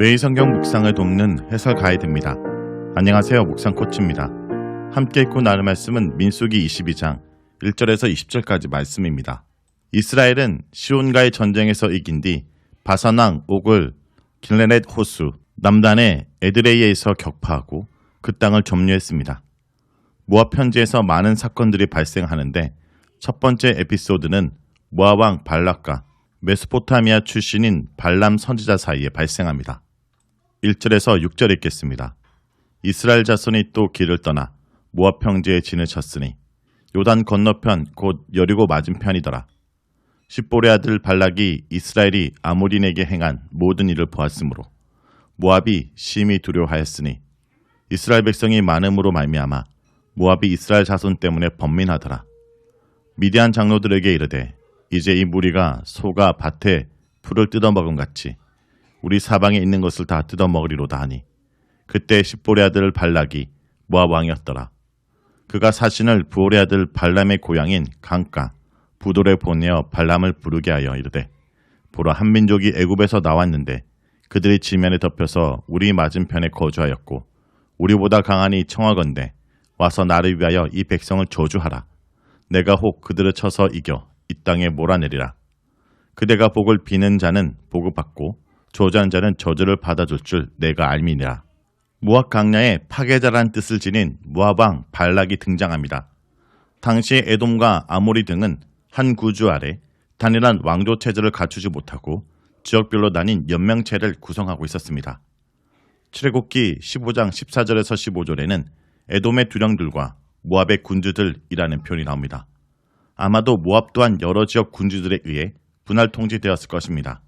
매일 성경 묵상을 돕는 해설 가이드입니다. 안녕하세요. 묵상 코치입니다. 함께 읽고 나눌 말씀은 민수기 22장 1절에서 20절까지 말씀입니다. 이스라엘은 시온과의 전쟁에서 이긴 뒤 바산 왕 옥을 길르넷 호수 남단의 에드레이에서 격파하고 그 땅을 점유했습니다. 모압 현지에서 많은 사건들이 발생하는데 첫 번째 에피소드는 모압 왕 발락과 메소포타미아 출신인 발람 선지자 사이에 발생합니다. 1절에서 6절 읽겠습니다. 이스라엘 자손이 또 길을 떠나 모압 평지에 진을 쳤으니 요단 건너편 곧 여리고 맞은편이더라. 십볼의 아들 발락이 이스라엘이 아모린에게 행한 모든 일을 보았으므로 모압이 심히 두려워하였으니 이스라엘 백성이 많음으로 말미암아 모압이 이스라엘 자손 때문에 번민하더라. 미디안 장로들에게 이르되 이제 이 무리가 소가 밭에 풀을 뜯어먹은 같이 우리 사방에 있는 것을 다 뜯어먹으리로다 하니 그때 십볼의 아들 발락이 모압 왕이었더라. 그가 사신을 부올의 아들 발람의 고향인 강가 부돌에 보내어 발람을 부르게 하여 이르되 보라 한 민족이 애굽에서 나왔는데 그들이 지면에 덮여서 우리 맞은편에 거주하였고 우리보다 강하니 청하건대 와서 나를 위하여 이 백성을 저주하라. 내가 혹 그들을 쳐서 이겨 이 땅에 몰아내리라. 그대가 복을 비는 자는 복을 받고 저주한 자는 저주를 받아줄 줄 내가 알미니라. 모압 강야에 파괴자란 뜻을 지닌 모압 왕 발락이 등장합니다. 당시 에돔과 아모리 등은 한 구주 아래 단일한 왕조 체제를 갖추지 못하고 지역별로 나뉜 연맹체를 구성하고 있었습니다. 출애굽기 15장 14절에서 15절에는 에돔의 두령들과 모압의 군주들이라는 표현이 나옵니다. 아마도 모압 또한 여러 지역 군주들에 의해 분할 통치되었을 것입니다.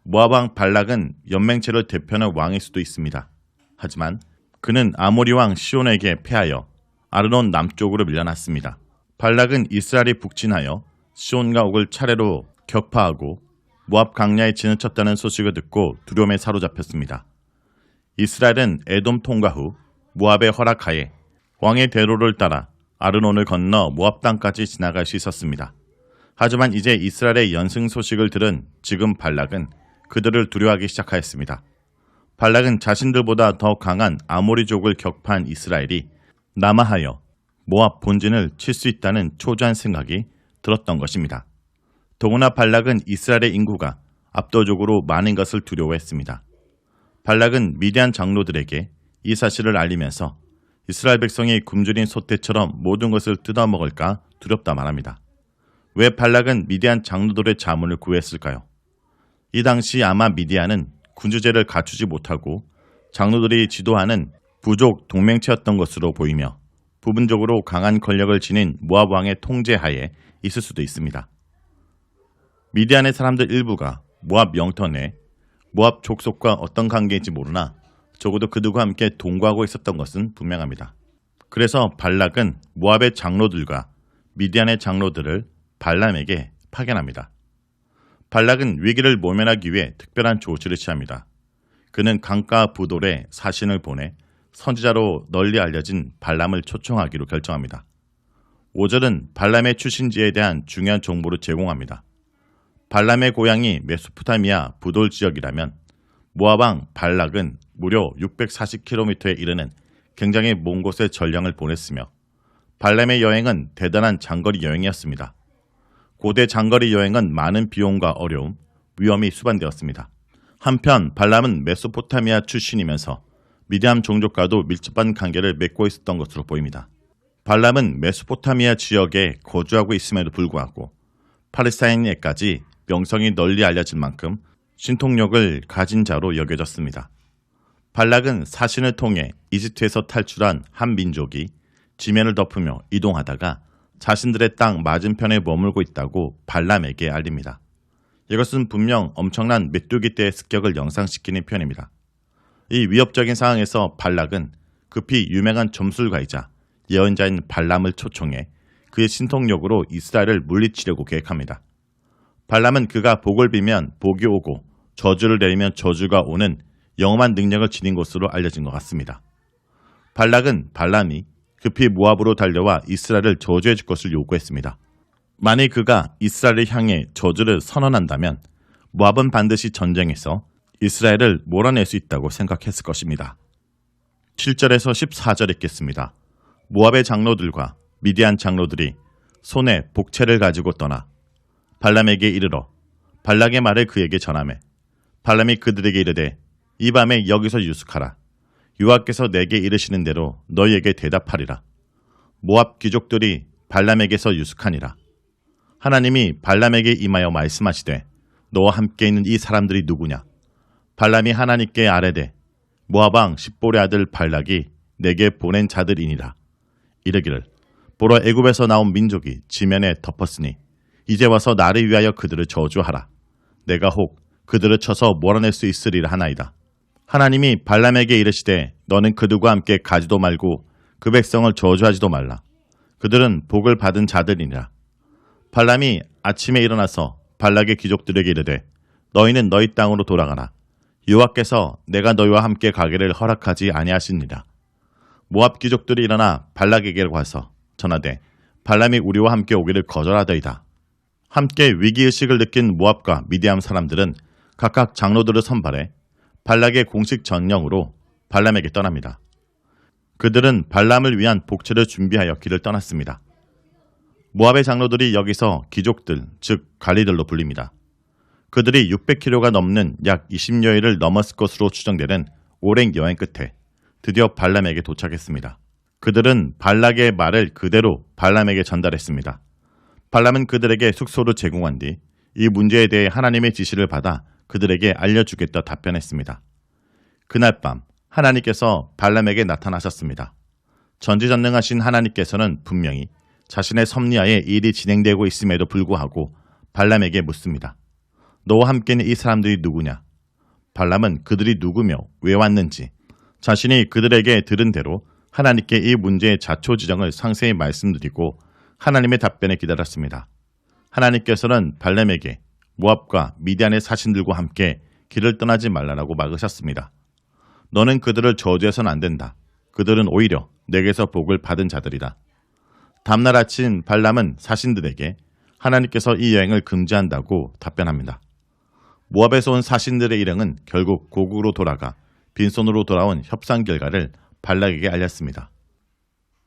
모압 왕 발락은 연맹체를 대표하는 왕일 수도 있습니다. 하지만 그는 아모리 왕 시온에게 패하여 아르논 남쪽으로 밀려났습니다. 발락은 이스라엘이 북진하여 시온과 옥을 차례로 격파하고 모압 강야에 진을 쳤다는 소식을 듣고 두려움에 사로잡혔습니다. 이스라엘은 에돔 통과 후 모압의 허락하에 왕의 대로를 따라 아르논을 건너 모압 땅까지 지나갈 수 있었습니다. 하지만 이제 이스라엘의 연승 소식을 들은 지금 발락은 그들을 두려워하기 시작하였습니다. 발락은 자신들보다 더 강한 아모리족을 격파한 이스라엘이 남하하여 모압 본진을 칠 수 있다는 초조한 생각이 들었던 것입니다. 더구나 발락은 이스라엘의 인구가 압도적으로 많은 것을 두려워했습니다. 발락은 미디안 장로들에게 이 사실을 알리면서 이스라엘 백성이 굶주린 소떼처럼 모든 것을 뜯어먹을까 두렵다 말합니다. 왜 발락은 미디안 장로들의 자문을 구했을까요? 이 당시 아마 미디안은 군주제를 갖추지 못하고 장로들이 지도하는 부족 동맹체였던 것으로 보이며 부분적으로 강한 권력을 지닌 모압 왕의 통제하에 있을 수도 있습니다. 미디안의 사람들 일부가 모압 영토 내 모압 족속과 어떤 관계인지 모르나 적어도 그들과 함께 동거하고 있었던 것은 분명합니다. 그래서 발락은 모압의 장로들과 미디안의 장로들을 발람에게 파견합니다. 발락은 위기를 모면하기 위해 특별한 조치를 취합니다. 그는 강가 부돌에 사신을 보내 선지자로 널리 알려진 발람을 초청하기로 결정합니다. 5절은 발람의 출신지에 대한 중요한 정보를 제공합니다. 발람의 고향이 메소포타미아 부돌 지역이라면 모압 왕 발락은 무려 640km에 이르는 굉장히 먼 곳에 전령을 보냈으며 발람의 여행은 대단한 장거리 여행이었습니다. 고대 장거리 여행은 많은 비용과 어려움, 위험이 수반되었습니다. 한편 발람은 메소포타미아 출신이면서 미디안 종족과도 밀접한 관계를 맺고 있었던 것으로 보입니다. 발람은 메소포타미아 지역에 거주하고 있음에도 불구하고 팔레스타인에까지 명성이 널리 알려진 만큼 신통력을 가진 자로 여겨졌습니다. 발락은 사신을 통해 이집트에서 탈출한 한 민족이 지면을 덮으며 이동하다가 자신들의 땅 맞은편에 머물고 있다고 발람에게 알립니다. 이것은 분명 엄청난 메뚜기 떼의 습격을 연상시키는 표현입니다. 이 위협적인 상황에서 발락은 급히 유명한 점술가이자 예언자인 발람을 초청해 그의 신통력으로 이스라엘을 물리치려고 계획합니다. 발람은 그가 복을 빌면 복이 오고 저주를 내리면 저주가 오는 영험한 능력을 지닌 것으로 알려진 것 같습니다. 발락은 발람이 급히 모압으로 달려와 이스라엘을 저주해 줄 것을 요구했습니다. 만일 그가 이스라엘을 향해 저주를 선언한다면 모압은 반드시 전쟁에서 이스라엘을 몰아낼 수 있다고 생각했을 것입니다. 7절에서 14절 읽겠습니다. 모압의 장로들과 미디안 장로들이 손에 복채를 가지고 떠나 발람에게 이르러 발락의 말을 그에게 전하매 발람이 그들에게 이르되 이 밤에 여기서 유숙하라. 여호와께서 내게 이르시는 대로 너희에게 대답하리라. 모압 귀족들이 발람에게서 유숙하니라. 하나님이 발람에게 임하여 말씀하시되 너와 함께 있는 이 사람들이 누구냐? 발람이 하나님께 아뢰되 모압 왕 십볼의 아들 발락이 내게 보낸 자들이니라. 이르기를 보러 애굽에서 나온 민족이 지면에 덮었으니 이제 와서 나를 위하여 그들을 저주하라. 내가 혹 그들을 쳐서 몰아낼 수 있으리라 하나이다. 하나님이 발람에게 이르시되 너는 그들과 함께 가지도 말고 그 백성을 저주하지도 말라. 그들은 복을 받은 자들이니라. 발람이 아침에 일어나서 발락의 귀족들에게 이르되 너희는 너희 땅으로 돌아가라. 여호와께서 내가 너희와 함께 가기를 허락하지 아니하시니라. 모압 귀족들이 일어나 발락에게 가서 전하되 발람이 우리와 함께 오기를 거절하더이다. 함께 위기의식을 느낀 모압과 미디안 사람들은 각각 장로들을 선발해 발락의 공식 전령으로 발람에게 떠납니다. 그들은 발람을 위한 복채를 준비하여 길을 떠났습니다. 모압의 장로들이 여기서 귀족들, 즉 관리들로 불립니다. 그들이 600km가 넘는 약 20여일을 넘었을 것으로 추정되는 오랜 여행 끝에 드디어 발람에게 도착했습니다. 그들은 발락의 말을 그대로 발람에게 전달했습니다. 발람은 그들에게 숙소를 제공한 뒤 이 문제에 대해 하나님의 지시를 받아 그들에게 알려주겠다 답변했습니다. 그날 밤 하나님께서 발람에게 나타나셨습니다. 전지전능하신 하나님께서는 분명히 자신의 섭리하에 일이 진행되고 있음에도 불구하고 발람에게 묻습니다. 너와 함께는 이 사람들이 누구냐? 발람은 그들이 누구며 왜 왔는지 자신이 그들에게 들은 대로 하나님께 이 문제의 자초지정을 상세히 말씀드리고 하나님의 답변에 기다렸습니다. 하나님께서는 발람에게 모압과 미디안의 사신들과 함께 길을 떠나지 말라라고 막으셨습니다. 너는 그들을 저주해서는 안 된다. 그들은 오히려 내게서 복을 받은 자들이다. 다음날 아침 발람은 사신들에게 하나님께서 이 여행을 금지한다고 답변합니다. 모압에서 온 사신들의 일행은 결국 고국으로 돌아가 빈손으로 돌아온 협상 결과를 발락에게 알렸습니다.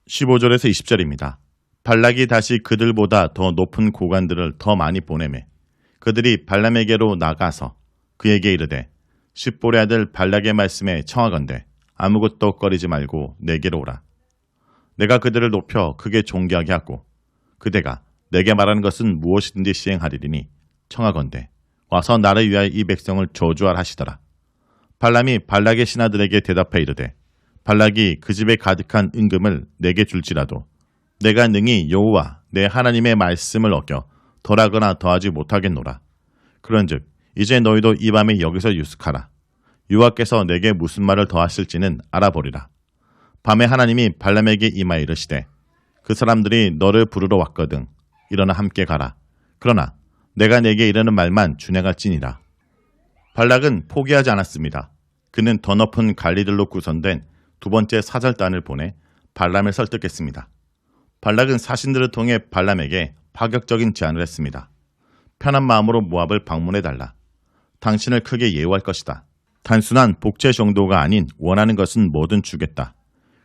15절에서 20절입니다. 발락이 다시 그들보다 더 높은 고관들을 더 많이 보내매 그들이 발람에게로 나가서 그에게 이르되 십볼의 아들 발락의 말씀에 청하건대 아무것도 꺼리지 말고 내게로 오라. 내가 그들을 높여 크게 존귀하게 하고 그대가 내게 말하는 것은 무엇이든지 시행하리니 청하건대 와서 나를 위하여 이 백성을 저주하라 하시더라. 발람이 발락의 신하들에게 대답해 이르되 발락이 그 집에 가득한 은금을 내게 줄지라도 내가 능히 여호와 내 하나님의 말씀을 어겨 덜하거나 더하지 못하겠노라. 그런즉 이제 너희도 이 밤에 여기서 유숙하라. 여호와께서 내게 무슨 말을 더하실지는 알아보리라. 밤에 하나님이 발람에게 임하여 이르시되 그 사람들이 너를 부르러 왔거든. 일어나 함께 가라. 그러나 내가 내게 이르는 말만 준행할지니라. 발락은 포기하지 않았습니다. 그는 더 높은 관리들로 구성된 두 번째 사절단을 보내 발람을 설득했습니다. 발락은 사신들을 통해 발람에게 파격적인 제안을 했습니다. 편한 마음으로 모압을 방문해달라. 당신을 크게 예우할 것이다. 단순한 복제 정도가 아닌 원하는 것은 뭐든 주겠다.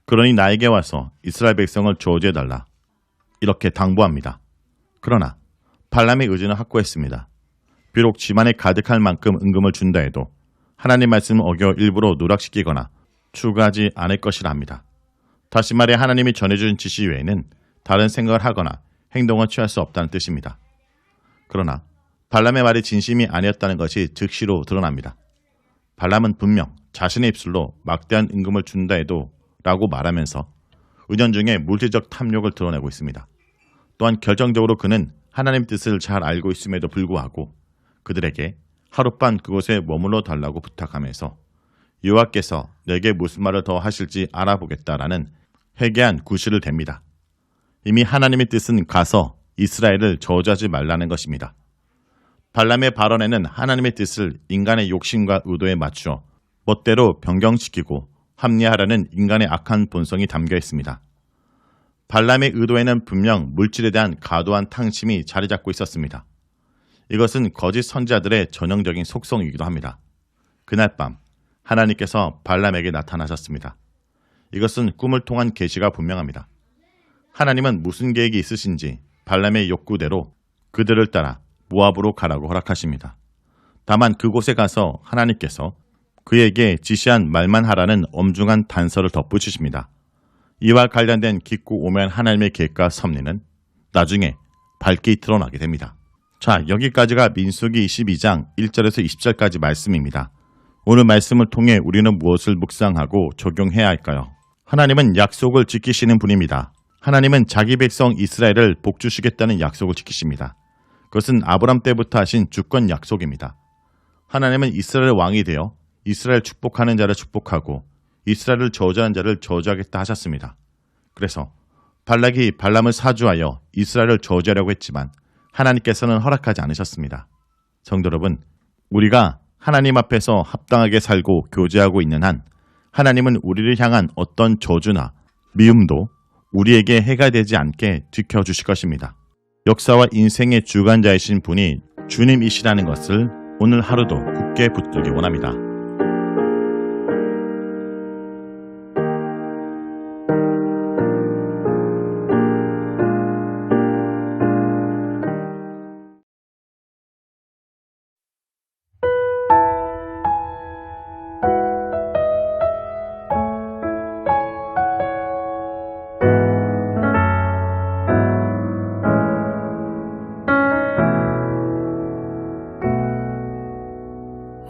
그러니 나에게 와서 이스라엘 백성을 저주해달라. 이렇게 당부합니다. 그러나 발람의 의지는 확고했습니다. 비록 집안에 가득할 만큼 은금을 준다 해도 하나님 말씀을 어겨 일부러 누락시키거나 추가하지 않을 것이라 합니다. 다시 말해 하나님이 전해준 지시 외에는 다른 생각을 하거나 행동을 취할 수 없다는 뜻입니다. 그러나 발람의 말이 진심이 아니었다는 것이 즉시로 드러납니다. 발람은 분명 자신의 입술로 막대한 임금을 준다 해도 라고 말하면서 은연중에 물질적 탐욕을 드러내고 있습니다. 또한 결정적으로 그는 하나님 뜻을 잘 알고 있음에도 불구하고 그들에게 하룻밤 그곳에 머물러 달라고 부탁하면서 여호와께서 내게 무슨 말을 더 하실지 알아보겠다라는 회개한 구실을 댑니다. 이미 하나님의 뜻은 가서 이스라엘을 저주하지 말라는 것입니다. 발람의 발언에는 하나님의 뜻을 인간의 욕심과 의도에 맞추어 멋대로 변경시키고 합리화하려는 인간의 악한 본성이 담겨 있습니다. 발람의 의도에는 분명 물질에 대한 과도한 탕심이 자리 잡고 있었습니다. 이것은 거짓 선지자들의 전형적인 속성이기도 합니다. 그날 밤 하나님께서 발람에게 나타나셨습니다. 이것은 꿈을 통한 계시가 분명합니다. 하나님은 무슨 계획이 있으신지 발람의 욕구대로 그들을 따라 모압으로 가라고 허락하십니다. 다만 그곳에 가서 하나님께서 그에게 지시한 말만 하라는 엄중한 단서를 덧붙이십니다. 이와 관련된 깊고 오묘한 하나님의 계획과 섭리는 나중에 밝게 드러나게 됩니다. 자, 여기까지가 민수기 22장 1절에서 20절까지 말씀입니다. 오늘 말씀을 통해 우리는 무엇을 묵상하고 적용해야 할까요? 하나님은 약속을 지키시는 분입니다. 하나님은 자기 백성 이스라엘을 복주시겠다는 약속을 지키십니다. 그것은 아브람 때부터 하신 주권 약속입니다. 하나님은 이스라엘 왕이 되어 이스라엘 축복하는 자를 축복하고 이스라엘을 저주하는 자를 저주하겠다 하셨습니다. 그래서 발락이 발람을 사주하여 이스라엘을 저주하려고 했지만 하나님께서는 허락하지 않으셨습니다. 성도 여러분, 우리가 하나님 앞에서 합당하게 살고 교제하고 있는 한 하나님은 우리를 향한 어떤 저주나 미움도 우리에게 해가 되지 않게 지켜주실 것입니다. 역사와 인생의 주관자이신 분이 주님이시라는 것을 오늘 하루도 굳게 붙들기 원합니다.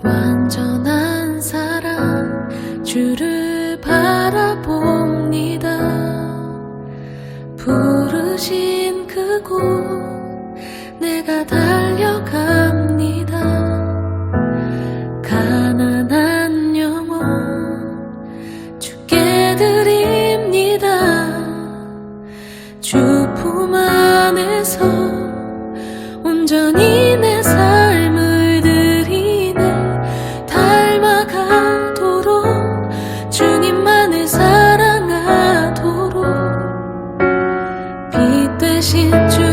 완전한 사랑 주를 바라봅니다. 부르신 그곳 내가 달려갑니다. 가난한 영혼 주께 드립니다. 주 품 안에서 온전히 내 삶을 닮아가도록 주님만을 사랑하도록 빛 되신 주